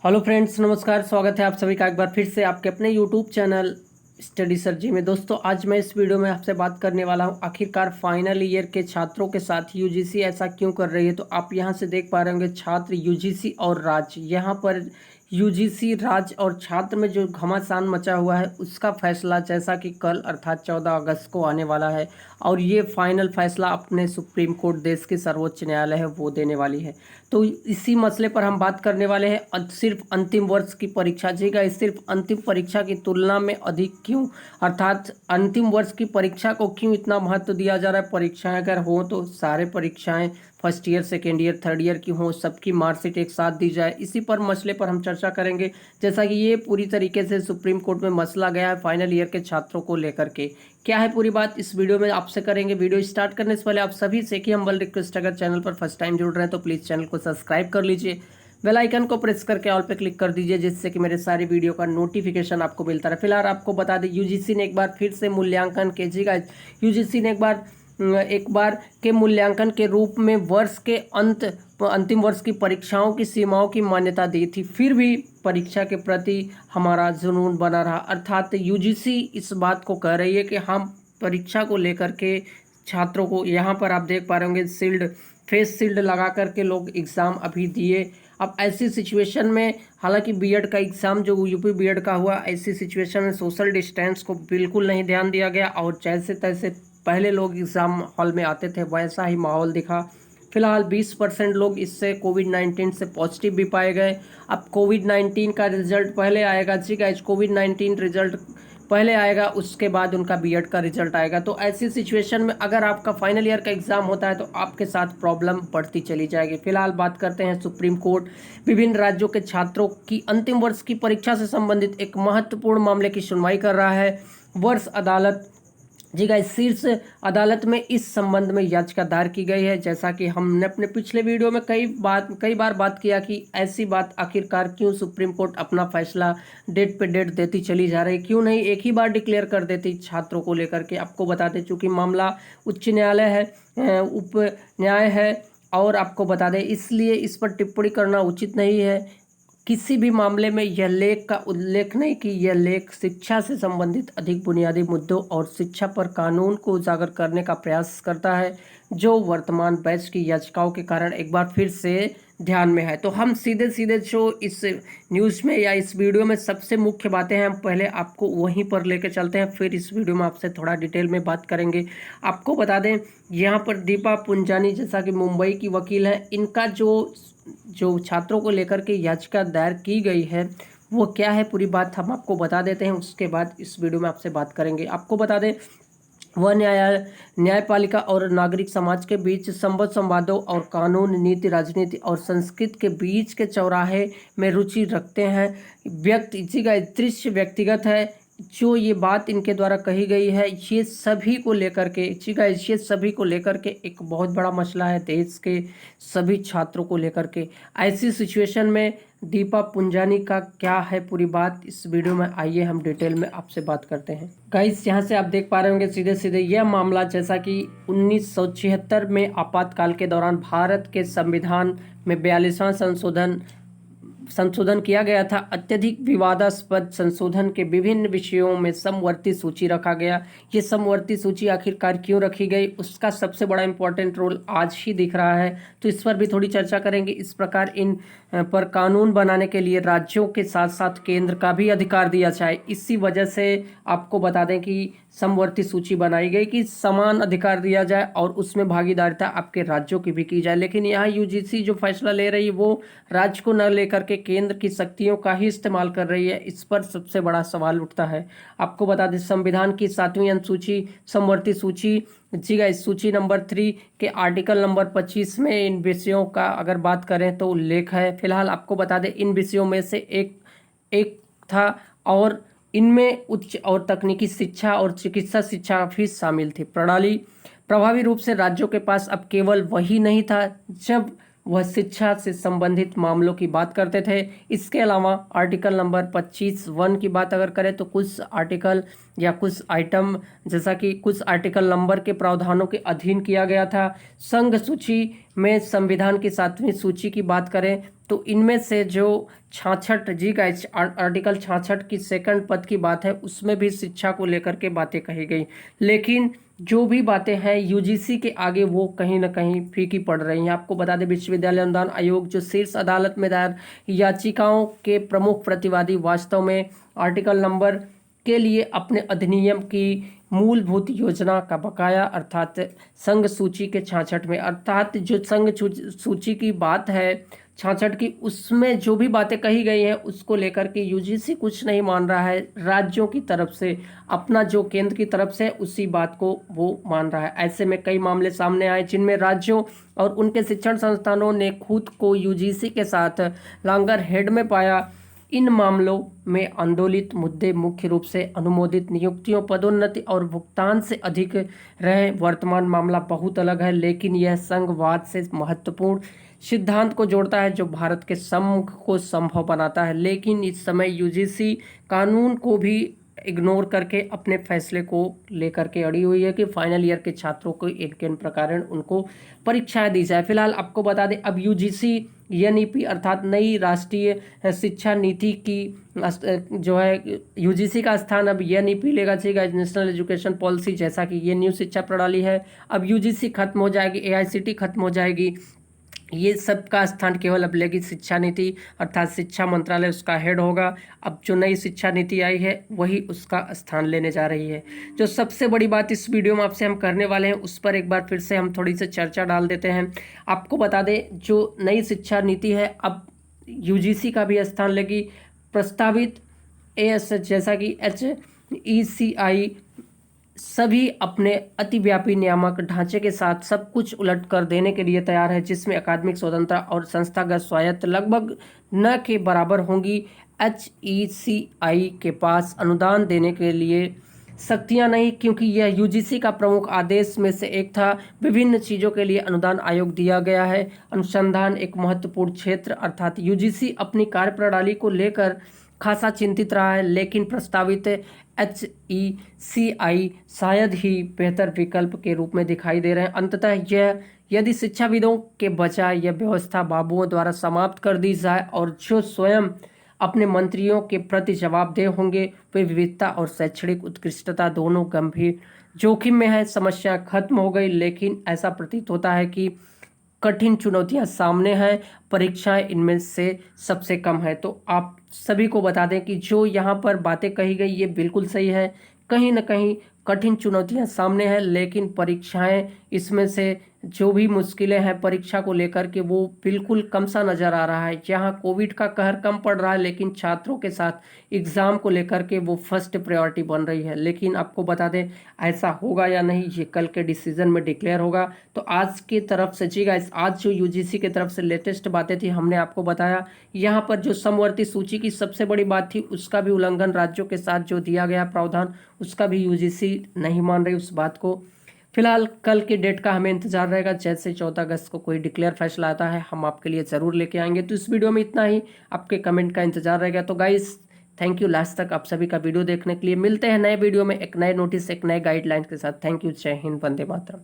Hello friends, नमस्कार। स्वागत है आप सभी का एक बार फिर से आपके अपने यूट्यूब चैनल स्टडी सर जी में। दोस्तों, आज मैं इस वीडियो में आपसे बात करने वाला हूं, आखिरकार फाइनल ईयर के छात्रों के साथ यूजीसी ऐसा क्यों कर रही है। तो आप यहां से देख पा रहे होंगे छात्र, यूजीसी और राज्य। यहां पर यूजीसी, राज्य और छात्र में जो घमासान मचा हुआ है उसका फैसला जैसा कि कल अर्थात 14 अगस्त को आने वाला है, और ये फाइनल फैसला अपने सुप्रीम कोर्ट, देश के सर्वोच्च न्यायालय है, वो देने वाली है। तो इसी मसले पर हम बात करने वाले हैं। सिर्फ अंतिम वर्ष की परीक्षा, जी गाइस, सिर्फ अंतिम परीक्षा की तुलना में अधिक क्यों, अर्थात अंतिम वर्ष की परीक्षा को क्यों इतना महत्व दिया जा रहा है। परीक्षाएं अगर हो तो सारे परीक्षाएं first year, second year, third year की हों, सबकी मार्कशीट एक साथ दी जाए। इसी पर मसले पर हम चर्चा करेंगे, जैसा कि ये पूरी तरीके से सुप्रीम कोर्ट में मसला गया है फाइनल ईयर के छात्रों को लेकर के। क्या है पूरी बात, इस वीडियो में आपसे करेंगे। वीडियो स्टार्ट करने से पहले आप सभी से कि हम्बल रिक्वेस्ट, अगर चैनल पर फर्स्ट टाइम जुड़ रहे हैं तो प्लीज़ चैनल को सब्सक्राइब कर लीजिए, बेल आइकन को प्रेस करके ऑल पे क्लिक कर दीजिए, जिससे कि मेरे सारी वीडियो का नोटिफिकेशन आपको मिलता रहे। फिलहाल आपको बता दें, यूजीसी ने एक बार फिर से मूल्यांकन कीजिएगा। यूजीसी ने एक बार के मूल्यांकन के रूप में वर्ष के अंतिम वर्ष की परीक्षाओं की सीमाओं की मान्यता दी थी। फिर भी परीक्षा के प्रति हमारा जुनून बना रहा, अर्थात यूजीसी इस बात को कह रही है कि हम परीक्षा को लेकर के छात्रों को, यहाँ पर आप देख पा रहे होंगे शील्ड, फेस शील्ड लगा करके लोग एग्ज़ाम अभी दिए। अब ऐसी सिचुएशन में, हालांकि बीएड का एग्ज़ाम जो यूपी बीएड का हुआ, ऐसी सिचुएशन में सोशल डिस्टेंस को बिल्कुल नहीं ध्यान दिया गया, और जैसे तैसे पहले लोग एग्ज़ाम हॉल में आते थे वैसा ही माहौल दिखा। फिलहाल 20% लोग इससे कोविड-19 से पॉजिटिव भी पाए गए। अब कोविड-19 का रिजल्ट पहले आएगा, जी गाइस, कोविड-19 रिजल्ट पहले आएगा, उसके बाद उनका बीएड का रिजल्ट आएगा। तो ऐसी सिचुएशन में अगर आपका फाइनल ईयर का एग्जाम होता है तो आपके साथ प्रॉब्लम बढ़ती चली जाएगी। फिलहाल बात करते हैं, सुप्रीम कोर्ट विभिन्न राज्यों के छात्रों की अंतिम वर्ष की परीक्षा से संबंधित एक महत्वपूर्ण मामले की सुनवाई कर रहा है। वर्ष अदालत, जी गाइस, शीर्ष अदालत में इस संबंध में याचिका दायर की गई है। जैसा कि हमने अपने पिछले वीडियो में कई बार बात किया कि ऐसी बात आखिरकार क्यों सुप्रीम कोर्ट अपना फैसला डेट पे डेट देती चली जा रही, क्यों नहीं एक ही बार डिक्लेयर कर देती छात्रों को लेकर के। आपको बता दें, चूंकि मामला उच्च न्यायालय है, उप न्याय है, और आपको बता दें इसलिए इस पर टिप्पणी करना उचित नहीं है। किसी भी मामले में यह लेख का उल्लेख नहीं कि यह लेख शिक्षा से संबंधित अधिक बुनियादी मुद्दों और शिक्षा पर कानून को उजागर करने का प्रयास करता है, जो वर्तमान बैच की याचिकाओं के कारण एक बार फिर से ध्यान में है। तो हम सीधे सीधे जो इस न्यूज़ में या इस वीडियो में सबसे मुख्य बातें हैं, हम पहले आपको वहीं पर लेकर चलते हैं, फिर इस वीडियो में आपसे थोड़ा डिटेल में बात करेंगे। आपको बता दें, यहाँ पर दीपा पुंजानी, जैसा कि मुंबई की वकील है, इनका जो छात्रों को लेकर के याचिका दायर की गई है वो क्या है पूरी बात हम आपको बता देते हैं, उसके बाद इस वीडियो में आपसे बात करेंगे। आपको बता दें, वह न्यायपालिका और नागरिक समाज के बीच संवादों और कानून, नीति, राजनीति और संस्कृति के बीच के चौराहे में रुचि रखते हैं। जी का दृश्य व्यक्तिगत है। जो ये बात इनके द्वारा कही गई है, ये सभी को लेकर के, जी का ये सभी को लेकर के एक बहुत बड़ा मसला है, देश के सभी छात्रों को लेकर के। ऐसी सिचुएशन में दीपा पुंजानी का क्या है पूरी बात, इस वीडियो में आइए हम डिटेल में आपसे बात करते हैं। गाइस, यहाँ से आप देख पा रहे होंगे सीधे सीधे यह मामला, जैसा कि 1976 में आपातकाल के दौरान भारत के संविधान में 42वां संशोधन किया गया था। अत्यधिक विवादास्पद संशोधन के विभिन्न विषयों में समवर्ती सूची रखा गया। ये समवर्ती सूची आखिरकार क्यों रखी गई, उसका सबसे बड़ा इंपॉर्टेंट रोल आज ही दिख रहा है, तो इस पर भी थोड़ी चर्चा करेंगे। इस प्रकार इन पर कानून बनाने के लिए राज्यों के साथ साथ केंद्र का भी अधिकार दिया जाए। इसी वजह से आपको बता दें कि समवर्ती सूची बनाई गई कि समान अधिकार दिया जाए और उसमें भागीदारिता आपके राज्यों की भी की जाए। लेकिन यहाँ यूजीसी जो फैसला ले रही है वो राज्य को न लेकर के केंद्र की शक्तियों का ही इस्तेमाल कर रही है। इस पर सबसे बड़ा सवाल उठता है। आपको बता दें, संविधान की 7वीं अनुसूची समवर्ती सूची, जी इस सूची नंबर 3 के आर्टिकल नंबर 25 में इन विषयों का अगर बात करें तो उल्लेख है। फिलहाल आपको बता दें, इन विषयों में से एक था, और इनमें उच्च और तकनीकी शिक्षा और चिकित्सा शिक्षा भी शामिल थी। प्रणाली प्रभावी रूप से राज्यों के पास अब केवल वही नहीं था, जब वह शिक्षा से संबंधित मामलों की बात करते थे। इसके अलावा आर्टिकल नंबर 25(1) की बात अगर करें तो कुछ आर्टिकल या कुछ आइटम, जैसा कि कुछ आर्टिकल नंबर के प्रावधानों के अधीन किया गया था। संघ सूची में संविधान की 7वीं सूची की बात करें तो इनमें से जो 66 जी का आर्टिकल 66 की सेकंड पद की बात है, उसमें भी शिक्षा को लेकर के बातें कही गई। लेकिन जो भी बातें हैं यूजीसी के आगे वो कहीं ना कहीं फीकी पड़ रही हैं। आपको बता दें, विश्वविद्यालय अनुदान आयोग जो शीर्ष अदालत में दायर याचिकाओं के प्रमुख प्रतिवादी वास्तव में आर्टिकल नंबर के लिए अपने अधिनियम की मूलभूत योजना का बकाया अर्थात संघ सूची के 66 में, अर्थात जो संघ सूची की बात है 66 की, उसमें जो भी बातें कही गई हैं उसको लेकर के यूजीसी कुछ नहीं मान रहा है। राज्यों की तरफ से अपना जो केंद्र की तरफ से उसी बात को वो मान रहा है। ऐसे में कई मामले सामने आए जिनमें राज्यों और उनके शिक्षण संस्थानों ने खुद को यूजीसी के साथ लॉन्गर हेड में पाया। इन मामलों में आंदोलित मुद्दे मुख्य रूप से अनुमोदित नियुक्तियों, पदोन्नति और भुगतान से अधिक रहे। वर्तमान मामला बहुत अलग है, लेकिन यह संघवाद से महत्वपूर्ण सिद्धांत को जोड़ता है जो भारत के संघ को संभव बनाता है। लेकिन इस समय यूजीसी कानून को भी इग्नोर करके अपने फैसले को लेकर के अड़ी हुई है कि फाइनल ईयर के छात्रों को इन प्रकार उनको परीक्षाएं दी जाए। फिलहाल आपको बता दें, अब यूजीसी एनईपी अर्थात नई राष्ट्रीय शिक्षा नीति की जो है यूजीसी का स्थान अब एनईपी लेगा, नेशनल एजुकेशन पॉलिसी, जैसा कि ये न्यू शिक्षा प्रणाली है। अब यूजीसी खत्म हो जाएगी, एआईसीटी खत्म हो जाएगी, ये सब का स्थान केवल अब लेगी शिक्षा नीति अर्थात शिक्षा मंत्रालय उसका हेड होगा। अब जो नई शिक्षा नीति आई है वही उसका स्थान लेने जा रही है। जो सबसे बड़ी बात इस वीडियो में आपसे हम करने वाले हैं उस पर एक बार फिर से हम थोड़ी सी चर्चा डाल देते हैं। आपको बता दें, जो नई शिक्षा नीति है अब यूजीसी का भी स्थान लेगी। प्रस्तावित एएस जैसा कि HECI सभी अपने अतिव्यापी नियामक ढांचे के साथ सब कुछ उलट कर देने के लिए तैयार है, जिसमें अकादमिक स्वतंत्रता और संस्थागत स्वायत्त लगभग न के बराबर होंगी। HECI के पास अनुदान देने के लिए शक्तियां नहीं, क्योंकि यह यूजीसी का प्रमुख आदेश में से एक था। विभिन्न चीज़ों के लिए अनुदान आयोग दिया गया है। अनुसंधान एक महत्वपूर्ण क्षेत्र अर्थात यूजीसी अपनी कार्यप्रणाली को लेकर खासा चिंतित रहा है, लेकिन प्रस्तावित HECI शायद ही बेहतर विकल्प के रूप में दिखाई दे रहे हैं। अंततः यह यदि शिक्षाविदों के बजाय यह व्यवस्था बाबुओं द्वारा समाप्त कर दी जाए और जो स्वयं अपने मंत्रियों के प्रति जवाबदेह होंगे, वे विविधता और शैक्षणिक उत्कृष्टता दोनों गंभीर जोखिम में है। समस्या खत्म हो गई, लेकिन ऐसा प्रतीत होता है कि कठिन चुनौतियां सामने हैं, परीक्षाएं इनमें से सबसे कम है। तो आप सभी को बता दें कि जो यहाँ पर बातें कही गई ये बिल्कुल सही है। कहीं ना कहीं कठिन चुनौतियां सामने हैं, लेकिन परीक्षाएं इसमें से जो भी मुश्किलें हैं परीक्षा को लेकर के वो बिल्कुल कम सा नज़र आ रहा है। जहां कोविड का कहर कम पड़ रहा है, लेकिन छात्रों के साथ एग्ज़ाम को लेकर के वो फर्स्ट प्रायोरिटी बन रही है। लेकिन आपको बता दें, ऐसा होगा या नहीं ये कल के डिसीजन में डिक्लेयर होगा। तो आज की तरफ से जी गाइस, आज जो यूजीसी की तरफ से लेटेस्ट बातें थी हमने आपको बताया। यहाँ पर जो समवर्ती सूची की सबसे बड़ी बात थी उसका भी उल्लंघन राज्यों के साथ जो दिया गया प्रावधान उसका भी यूजीसी नहीं मान रही उस बात को। फिलहाल कल की डेट का हमें इंतजार रहेगा। जैसे 14 अगस्त को कोई डिक्लेयर फैसला आता है हम आपके लिए ज़रूर लेके आएंगे। तो इस वीडियो में इतना ही, आपके कमेंट का इंतजार रहेगा। तो गाइस थैंक यू लास्ट तक आप सभी का वीडियो देखने के लिए। मिलते हैं नए वीडियो में एक नए नोटिस एक नए गाइडलाइन के साथ। थैंक यू, जय हिंद, वंदे मातरम।